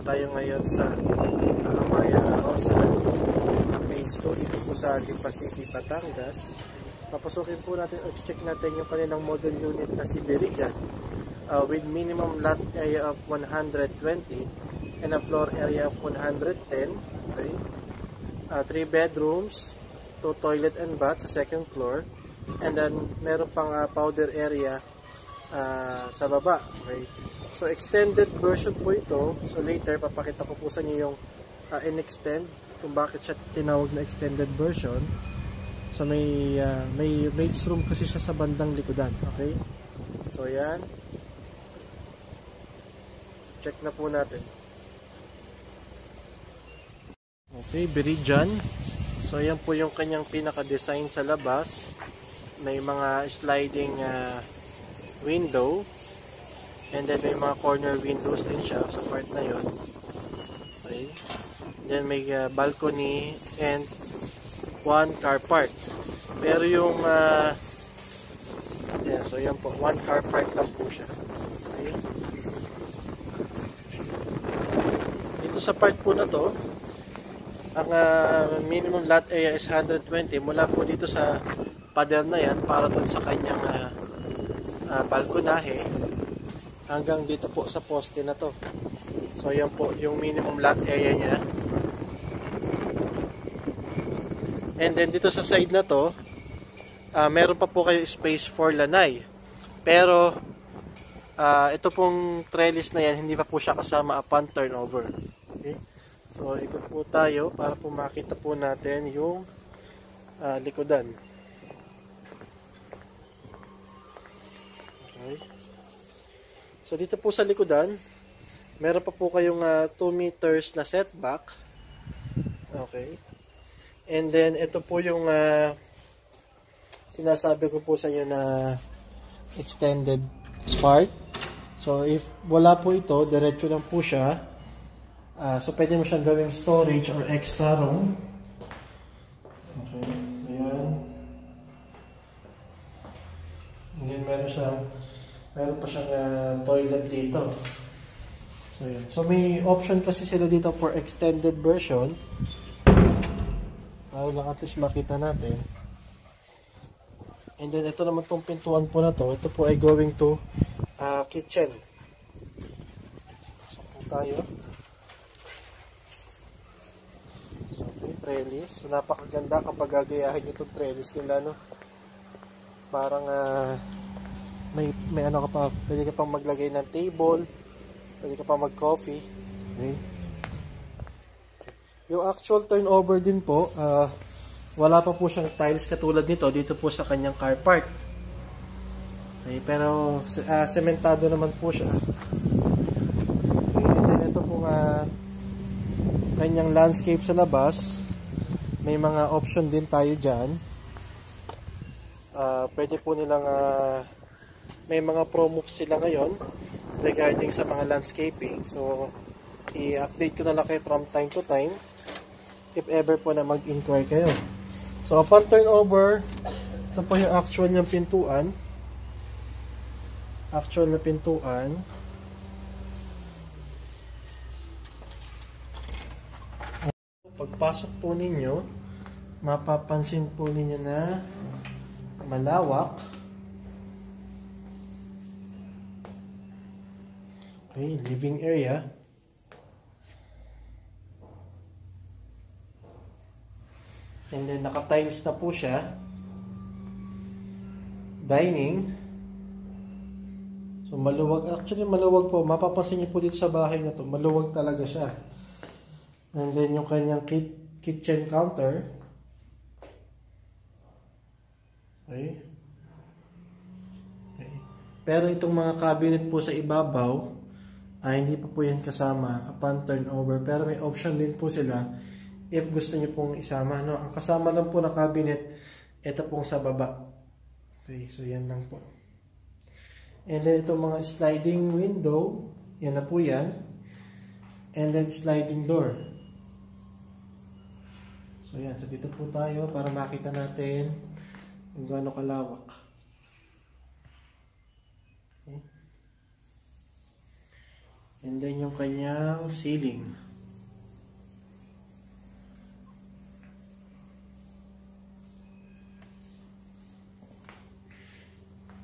tayo ngayon sa Amaya Rosa Phase 2 dito po sa Lipa City, Batangas. Papasukin po natin o check natin yung kanilang model unit na si Beridian with minimum lot area of 120 and a floor area of 110. Okay? 3 bedrooms, 2 toilet and bath sa second floor, and then meron pang powder area sa baba. Okay? So extended version po ito. So later papakita ko po sa inyo yung in-extend kung bakit siya tinawag na extended version. So may maid's room kasi siya sa bandang likodan. Okay? So yan. Check na po natin. Okay, Beridian. So yan po yung kanyang pinaka-design sa labas. May mga sliding window. And then may mga corner windows din siya sa part na yun. Okay. Then may balcony and 1 car park. Pero yung yeah, so yan po, 1 car park lang po siya. Okay. Dito sa part po na to, ang minimum lot area is 120 mula po dito sa pader na yan para dun sa kanyang balkonahe hanggang dito po sa poste na to. So yan po yung minimum lot area niya. And then dito sa side na to, meron pa po kayo space for lanay. Pero ito pong trellis na yan, hindi pa po siya kasama upon turnover. Okay? So ikot po tayo para po makita po natin yung likodan. Okay. So dito po sa likodan, meron pa po kayong 2 meters na setback. Okay. And then ito po yung sinasabi ko po sa inyo na extended part. So if wala po ito, diretso lang po siya. So pwede mo siyang gawing storage or extra room. Okay. Ayan. And then meron pa siyang toilet dito. So, yan. So, may option kasi sila dito for extended version. Para lang at least makita natin. And then, ito naman tong pintuan po na to. Ito po ay going to kitchen. So, po tayo. So, okay, trellis. So, napakaganda kapag gagayahin nyo itong trellis nila, no? Parang, may ano ka pa, pwede ka pang maglagay ng table, pwede ka pang mag-coffee. Okay. Yung actual turnover din po, wala pa po siyang tiles katulad nito dito po sa kanyang car park. Okay, pero sementado naman po siya. Okay, and then ito po kanyang landscape sa labas. May mga option din tayo dyan. Pwede po nilang may mga promo sila ngayon regarding sa mga landscaping. So, i-update ko na lang kayo from time to time if ever po na mag-inquire kayo. So, upon turnover, ito po yung actual niyang pintuan. Actual na pintuan. Pagpasok po ninyo, mapapansin po ninyo na malawak. Okay, living area. And then naka-tiles na po siya. Dining. So maluwag, actually maluwag po. Mapapansin niyo po dito sa bahay na to, maluwag talaga siya. And then yung kanyang kitchen counter. Okay. Okay. Pero itong mga cabinet po sa ibabaw, hindi pa po yan kasama upon turnover. Pero may option din po sila if gusto nyo pong isama. No? Ang kasama lang po na cabinet, ito pong sa baba. Okay, so yan lang po. And then itong mga sliding window, yan na po yan. And then sliding door. So yan, so dito po tayo para makita natin kung gaano kalawak. Okay. And then yung kanyang ceiling.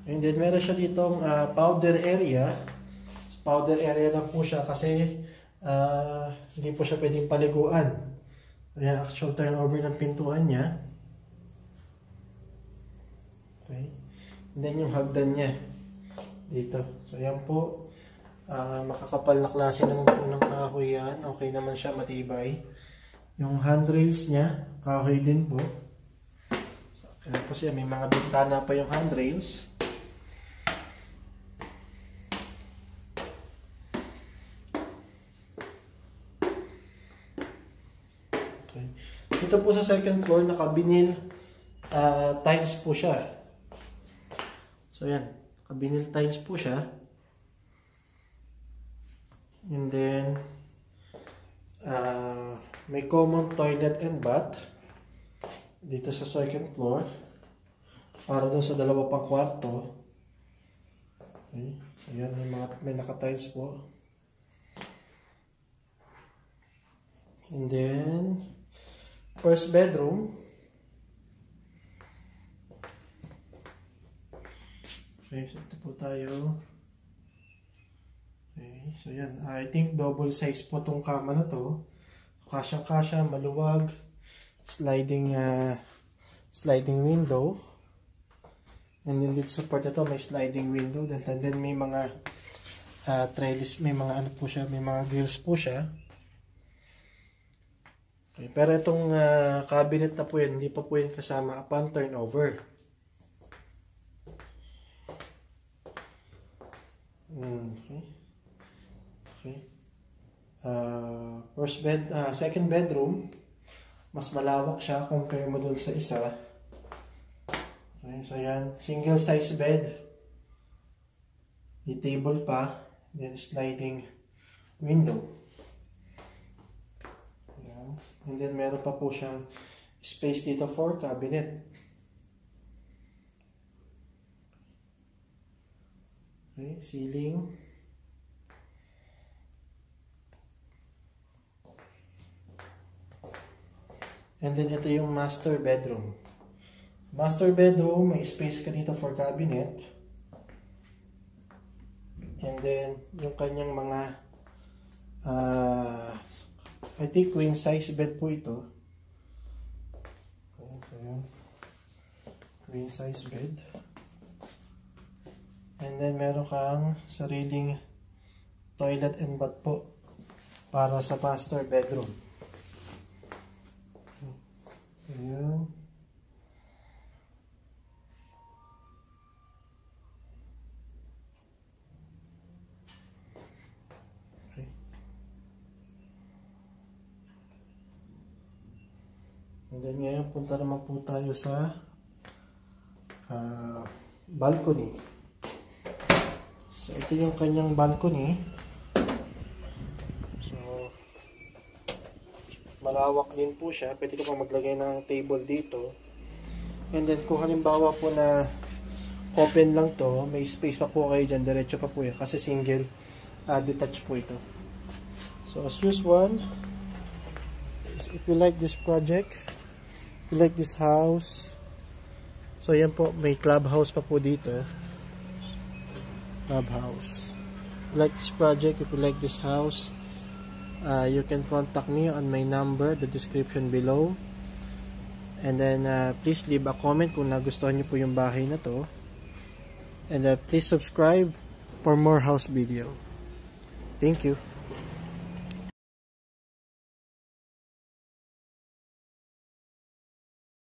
And then meron siya ditong powder area. Powder area lang po siya kasi hindi po siya pwedeng paliguan. Ayan, actual turnover ng pintuan niya. Okay. And then yung hagdan niya dito. So yan po. Makakapal na klase ng kahoy yan. Okay naman siya, matibay. Yung handrails niya, kahoy din po. Kaya po siya, may mga bintana pa yung handrails. Okay. Dito po sa second floor, naka-vinyl tiles po siya. So yan, naka-vinyl tiles po siya. And then, may common toilet and bath dito sa second floor para doon sa dalawa pang kwarto. Okay. So yan, may naka-tiles po. And then, first bedroom. Okay, so ito po tayo. Okay, so yan. I think double size po tong kama na to. Kasyang-kasya, maluwag. Sliding window. And then dito sa part na to, may sliding window. And then may mga trellis, may mga ano po siya, may mga grills po siya. Okay, pero itong cabinet na po yan, hindi pa po yan kasama upon turnover. Okay. Okay. Second bedroom, mas malawak siya compare mo dun sa isa. Okay, so yan, single size bed. May table pa, then sliding window. Yan. And then meron pa po siyang space dito for cabinet. Okay, ceiling. And then ito yung master bedroom. Master bedroom, may space ka dito for cabinet. And then yung kanyang mga I think queen size bed po ito. Okay, so yan. Queen size bed. And then meron kang sariling toilet and bath po para sa master bedroom. So yan. Okay. And then ngayon punta naman po tayo sa balcony. So ito yung kanyang balcony. So malawak din po siya. Pwede ko pang maglagay ng table dito. And then kung halimbawa po na open lang to, may space pa po kayo dyan. Diretso pa po yan. Kasi single detached po ito. So as usual, if you like this project, if you like this house, so yan po, may clubhouse pa po dito. Clubhouse. If you like this project, if you like this house, you can contact me on my number, the description below. And then please leave a comment kung nagustuhan niyo po yung bahay na to. And please subscribe for more house video. Thank you.